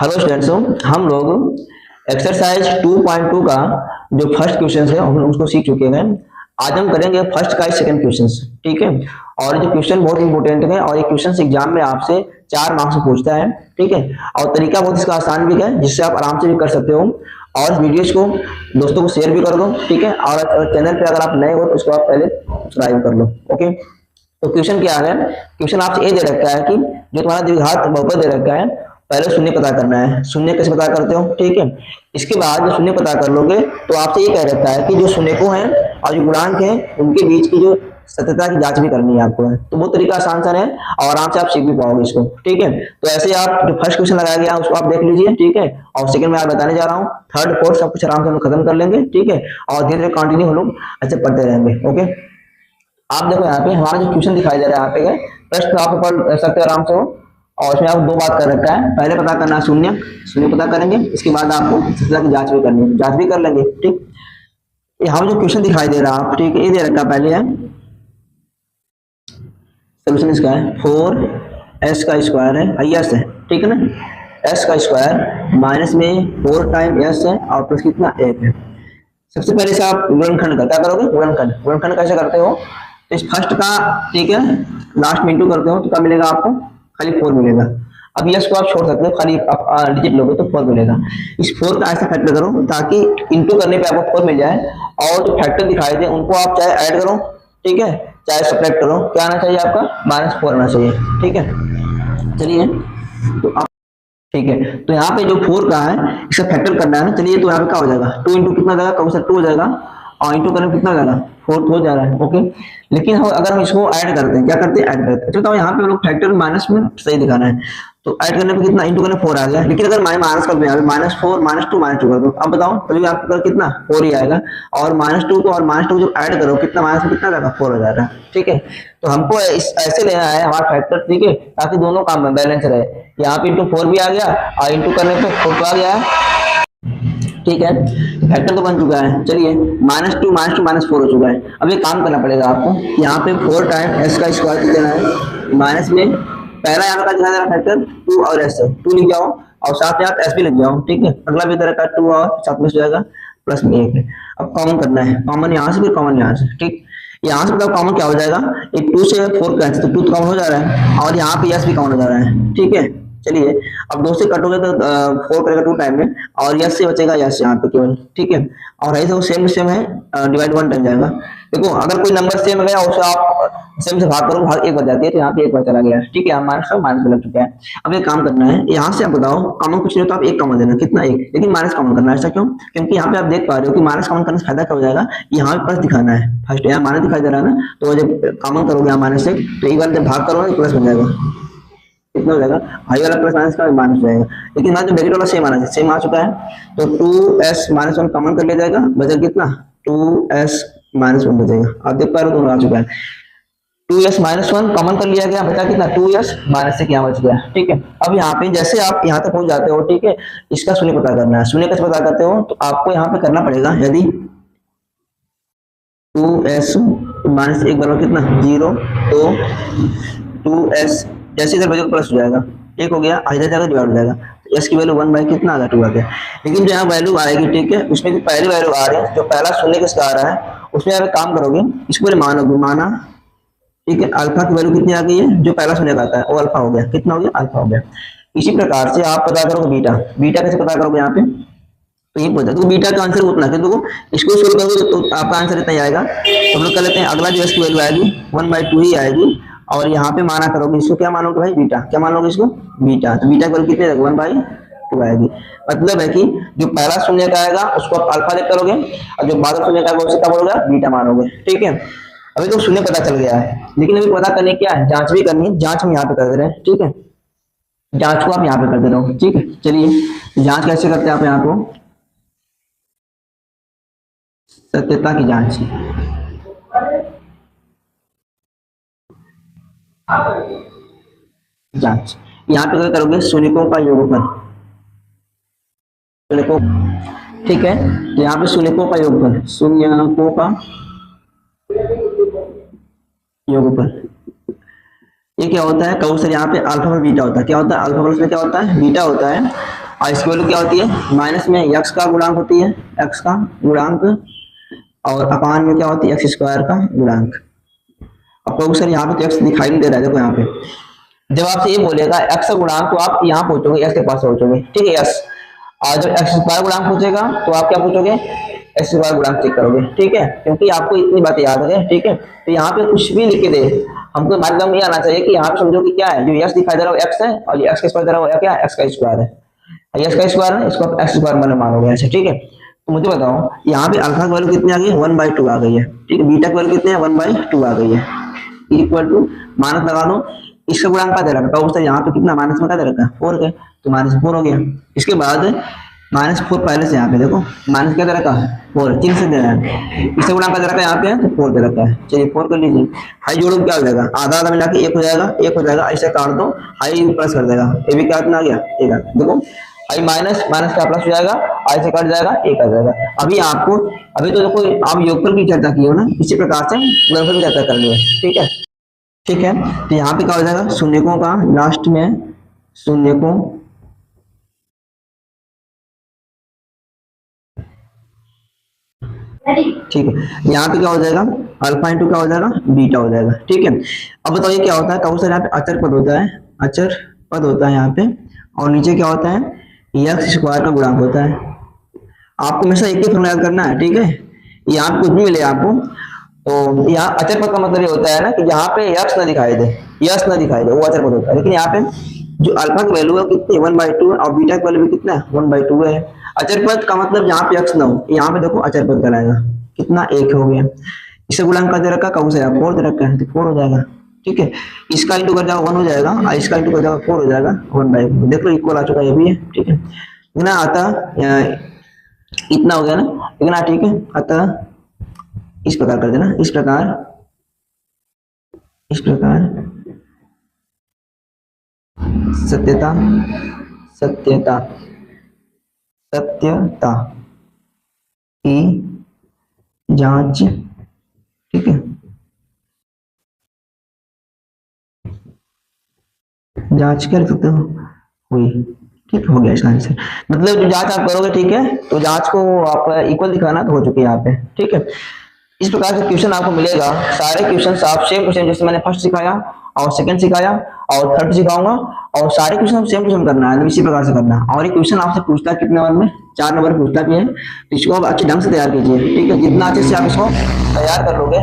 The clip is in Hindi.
हेलो स्टूडेंट्स, हम लोग एक्सरसाइज 2.2 का जो फर्स्ट क्वेश्चन है हम उसको सीख चुके हैं। आज हम करेंगे फर्स्ट का सेकंड क्वेश्चन, ठीक है। और ये क्वेश्चन बहुत इंपॉर्टेंट है और ये क्वेश्चन एग्जाम में आपसे 4 मार्क्स से पूछता है, ठीक है। और तरीका बहुत इसका आसान भी है जिससे आप आराम से भी कर सकते हो। और वीडियोज को दोस्तों को शेयर भी कर दो, ठीक है। और चैनल पे अगर आप नए हो तो उसको आप पहले सब्सक्राइब कर लो, ओके। तो क्वेश्चन क्या है, क्वेश्चन आपसे ये दे रखा है कि जो तुम्हारा द्विघात बहुपद दे रखा है, पहले शून्य पता करना है। शून्य कैसे पता करते हो, ठीक है। इसके बाद जो शून्य पता कर लोगे तो आपसे ये कह रखा है कि जो शून्यकों हैं और जो गुणांक हैं उनके बीच की जो सत्यता की जांच भी करनी है आपको है। तो वो तरीका आसान सा है और आराम से आप सीख भी पाओगे इसको, ठीक है। तो ऐसे आप जो फर्स्ट क्वेश्चन लगाया गया उसको आप देख लीजिए, ठीक है। और सेकंड में आप बताने जा रहा हूँ, थर्ड फोर्थ सब कुछ आराम से हम खत्म कर लेंगे, ठीक है। और धीरे धीरे कंटिन्यू हम लोग ऐसे पढ़ते रहेंगे, ओके। आप देखो यहाँ पे हमारा जो क्वेश्चन दिखाई दे रहा है यहाँ पे प्रश्न आप पढ़ सकते हो आराम से हो। और इसमें आपको 2 बात कर रखा है, पहले पता करना है शून्य, शून्य पता करेंगे। इसके बाद आपको सत्यता की जांच भी करनी है, जांच भी कर लेंगे, ठीक। यहाँ जो क्वेश्चन दिखाई दे रहा है, ठीक है, ये दे रखा पहले है सोल्यूशन इसका है 4s का स्क्वायर है, यस है, ठीक है ना। s का स्क्वायर माइनस में 4 टाइम s है और प्लस कितना 1 है। सबसे पहले से आप गुणनखंड का क्या करोगे, गुणनखंड। गुणनखंड कैसे करते हो, तो इस फर्स्ट का, ठीक है, लास्ट में इंटू करते हो तो क्या मिलेगा आपको, खाली 4 मिलेगा। अब यस को आप छोड़ सकते हो, खाली आप डिजिट लोगे तो 4 मिलेगा। इस 4 का ऐसा फैक्टर करो ताकि इंटू करने पे आपको 4 मिल जाए। और जो फैक्टर दिखाए थे उनको आप चाहे ऐड करो, ठीक है, चाहे सब्ट्रैक्ट करो, क्या आना चाहिए आपका, -4 आना चाहिए, ठीक है। चलिए तो आप, ठीक है, तो यहाँ पे जो 4 का है इसका फैक्टर करना है ना। चलिए तो यहाँ पे क्या हो जाएगा, 2 इंटू कितना जाएगा, कौन सा 2 हो जाएगा और इंटू करने कितना जाएगा 4 हो जा रहा है, ओके। लेकिन हम अगर हम इसको ऐड करते हैं, क्या करते हैं, ऐड करते हैं। तो यहाँ पे हम लोग फैक्टर माइनस में सही दिखाना है, तो ऐड करने पे कितना, इंटू करने 4 आ गया। लेकिन अगर माइनस कर दो, यहाँ पे -4 -2 कर दो, अब बताओ तभी आपका कितना 4 ही आएगा। और -2 को और -2 जो ऐड करो कितना, माइनस में कितना जाएगा 4 हो जाएगा, ठीक है। तो हमको ऐसे लेना है हमारा फैक्टर, ठीक है, ताकि दोनों काम में बैलेंस रहे। यहाँ पे इंटू 4 भी आ गया और इंटू करने पे 4 तो आ गया है, ठीक है। फैक्टर तो बन चुका है। चलिए -2 -4 हो चुका है। अब ये काम करना पड़ेगा आपको, यहाँ पे 4 टाइम s का स्क्वायर देना है, माइनस में पहला यहाँ का दिखा देना फैक्टर 2 और s है, 2 लिख जाओ और साथ में आप s भी लिख जाओ, ठीक है। अगला भी तरह का 2 और साथ में हो जाएगा प्लस में 1 है। अब कॉमन करना है, कॉमन यहाँ से फिर कॉमन यहाँ से, ठीक। यहाँ से बताओ कॉमन क्या हो जाएगा, एक 2 से 4 कैंसिल तो 2 तो कॉमन हो जा रहा है और यहाँ पे s भी कॉमन हो जा रहा है, ठीक है। चलिए अब 2 से कटोगे तो 4 करेगा 2 टाइम में और यस से बचेगा यस यहाँ पे केवल, ठीक है। और ऐसे वो सेम सेम है, डिवाइड 1 टाइम जाएगा। देखो अगर कोई नंबर सेम गया उसे आप सेम से भाग करो, भाग 1 बच जाती है, तो यहाँ पे 1 बार चला गया, ठीक है। माइनस में लग चुका है। अब एक काम करना है, यहाँ से आप बताओ कॉमन कुछ नहीं हो तो आप 1 कॉमन देना, कितना 1, लेकिन माइनस कॉमन करना है। ऐसा क्यों, क्योंकि यहाँ पे आप देख पा रहे हो कि माइनस कॉमन करने से फायदा क्या हो जाएगा, यहाँ पे प्लस दिखाना है। फर्स्ट यहाँ माइनस दिखाई दे रहा है ना, तो जब कॉमन करोगे यहाँ माइनस से तो एक बार जब भाग करोगे प्लस बन जाएगा, कितना हो जाएगा, हाई वाला प्लस माइनस का माइनस हो जाएगा। लेकिन यहाँ जो ब्रैकेट वाला सेम आना चाहिए, सेम आ चुका है, तो 2s -1 कॉमन कर लिया जाएगा, बचा कितना 2s -1 बचेगा। आप देख पा रहे हो दोनों आ चुका है, 2s -1 कॉमन कर लिया गया, बचा कितना 2s माइनस से क्या बच गया, ठीक है। अब यहाँ पे जैसे आप यहाँ तक पहुंच जाते हो, ठीक है, इसका शून्य पता करना है। शून्य कैसे पता करते हो, तो आपको यहाँ पे करना पड़ेगा, यदि 2s -1 बराबर कितना 0, तो 2s जैसे इधर बचेगा प्लस हो जाएगा, 1 हो गया, इधर जाएगा डिवाइड हो जाएगा, तो s की वैल्यू 1 बाई कितना आ गया 2 आ गया। लेकिन जो यहाँ वैल्यू आएगी, ठीक है, उसमें जो पहली वैल्यू आ रही है, जो पहला शून्य किसका आ रहा है उसमें आप काम करोगे, इसको पहले मानोगे, माना, ठीक है। अल्फा की वैल्यू कितनी आ गई है, जो पहला शून्य आता है वो अल्फा हो गया, कितना हो गया, अल्फा हो गया। इसी प्रकार से आप पता करोगे बीटा, बीटा कैसे पता करोगे यहाँ पे, तो ये बोलता है तो बीटा का आंसर उतना, क्योंकि इसको सोल्व करोगे तो आपका आंसर इतना ही आएगा। तो हम लोग कर लेते हैं, अगला जो इसकी वैल्यू आएगी 1/2 ही आएगी, और यहाँ पे माना करोगे इसको, क्या मानोगे भाई, बीटा, क्या मानोगे इसको, बीटा। तो बीटा की वैल्यू कितनी आएगी 1/2 आएगी। मतलब है कि जो पहला शून्य का आएगा उसको आप अल्फा देख करोगे और जो बाद शून्य का आएगा उसे क्या बोलोगे, बीटा मानोगे, ठीक है। अभी तो शून्य पता चल गया है, लेकिन अभी पता करने क्या है, जांच भी करनी है, जांच हम यहाँ पे कर दे रहे हैं, ठीक है। जांच को आप यहाँ पे कर दे रहे हो, ठीक है। चलिए जांच कैसे करते हैं आप, यहाँ को सत्यता की जांच, जांच यहाँ पे क्या करोगे, शून्यकों का योगफल, शून्यकों, ठीक है। तो यहाँ पे शून्यकों का योगफल, शून्यकों का योगफल, ये क्या होता है, कहो सर यहाँ पे अल्फा और बीटा होता है, क्या होता है, अल्फा प्लस में क्या होता है, बीटा होता है। और इसकी वैल्यू क्या होती है, माइनस में x का गुणांक होती है, x का गुणांक, और अपान में क्या होती है, x स्क्वायर का गुणांक। अब कहोगे सर यहाँ पे तो x दिखाई नहीं दे रहा है, देखो यहाँ पे जब आपसे ये बोलेगा x का गुणांक तो आप यहाँ पहुंचोगे, x के पास पहुंचोगे, ठीक है यस। और जब x स्क्वायर गुणांक पूछेगा तो आप क्या पूछोगे, x स्क्वायर गुणांक चेक करोगे, ठीक है, क्योंकि आपको इतनी बातें याद है, ठीक है। तो यहाँ पे कुछ भी लिख के दे, हमको मतलब ये आना चाहिए कि यहाँ पे समझो कि क्या है, जो x दिखाई दे रहा है x है, और ये x का स्क्वायर दे रहा है क्या, x का स्क्वायर है, x का स्क्वायर है, इसको x स्क्वायर मैंने मानोगे ऐसे, ठीक है। तो मुझे बताओ यहाँ पे अल्फा की वैल्यू कितनी आ गई, 1/2 आ गई है, ठीक है। बीटा की वैल्यू कितनी है, 1/2 आ गई है, इक्वल टू माइनस लगा दो, इसका गुणांक क्या दे रखा है, तो यहाँ पे कितना माइनस में क्या दे रखा है, 4 का, तो -4 हो गया। इसके बाद -4 पहले से यहाँ पे देखो माइनस क्या दे रखा है, 4 चिन्ह से दे रहा है, इसका गुणांक क्या दे रखा है यहाँ पे, तो 4 दे रखा है। चलिए 4 कर लीजिए, हाई जोड़ो क्या हो जाएगा, आधा आधा मिला के 1 हो जाएगा, 1 हो जाएगा, ऐसे काट दो, हाई प्लस कर देगा, ये भी क्या आ गया, एक आ, देखो हाई माइनस माइनस का प्लस हो जाएगा, आई से कट जाएगा, एक आ जाएगा। अभी आपको अभी तो देखो आप योगफल की चर्चा की हो ना, इसी प्रकार से गुणनफल की चर्चा करनी है, ठीक है, ठीक है। तो यहाँ पे क्या हो जाएगा, शून्यकों का लास्ट में शून्यकों ठीक है, यहाँ पे क्या हो जाएगा, अल्फा इंटू क्या हो जाएगा, बीटा हो जाएगा, ठीक है। अब बताइए क्या होता है, कब सर यहाँ पे अचर पद होता है, अचर पद होता है यहाँ पे, और नीचे क्या होता है, x स्क्वायर का गुणांक होता है। आपको हमेशा एक ही फॉर्मूला याद करना है, ठीक है। यहाँ पे कुछ भी मिले आपको, तो यहाँ अचर पद का मतलब ये होता है ना कि जहाँ पे x ना दिखाई दे, यस ना दिखाई दे, वो अचर पद होता है। लेकिन यहाँ पे जो अल्फा की वैल्यू है कितनी, 1/2, और बीटा की वैल्यू भी कितना है, 1/2 है। अचर पद का मतलब जहाँ पे x ना हो, यहाँ पे देखो अचर पद कहलाएगा, कितना 1 हो गया। इसका गुणांक का दे रखा, कौन सा 4 दे रखा है, तो 4 हो जाएगा, ठीक है। इसका इंटू कर जाओ 1 हो जाएगा, और इसका इंटू कर जाओ 4 हो जाएगा, 1/2 देख लो इक्वल आ चुका है, ये भी है, ठीक है। इतना आता इतना हो गया ना, इतना, ठीक है। अतः इस प्रकार कर देना, इस प्रकार सत्यता सत्यता सत्यता की जांच, ठीक है, जांच कर सकते हो हुई, ठीक हो गया इसका आंसर। मतलब जो जांच आप करोगे, ठीक है, तो जांच को आप इक्वल दिखाना तो हो चुकी है यहाँ पे, ठीक है। इस प्रकार से क्वेश्चन आपको मिलेगा, सारे क्वेश्चन आप सेम क्वेश्चन जैसे मैंने फर्स्ट सिखाया और सेकंड सिखाया और थर्ड सिखाऊंगा, और सारे क्वेश्चन सेम क्वेश्चन करना है, इसी प्रकार से करना। और ये क्वेश्चन आपसे पूछता है कितने नंबर में, 4 नंबर पूछता भी है, इसको आप अच्छे ढंग से तैयार कीजिए, ठीक है। जितना अच्छे से आप इसको तैयार कर लोगे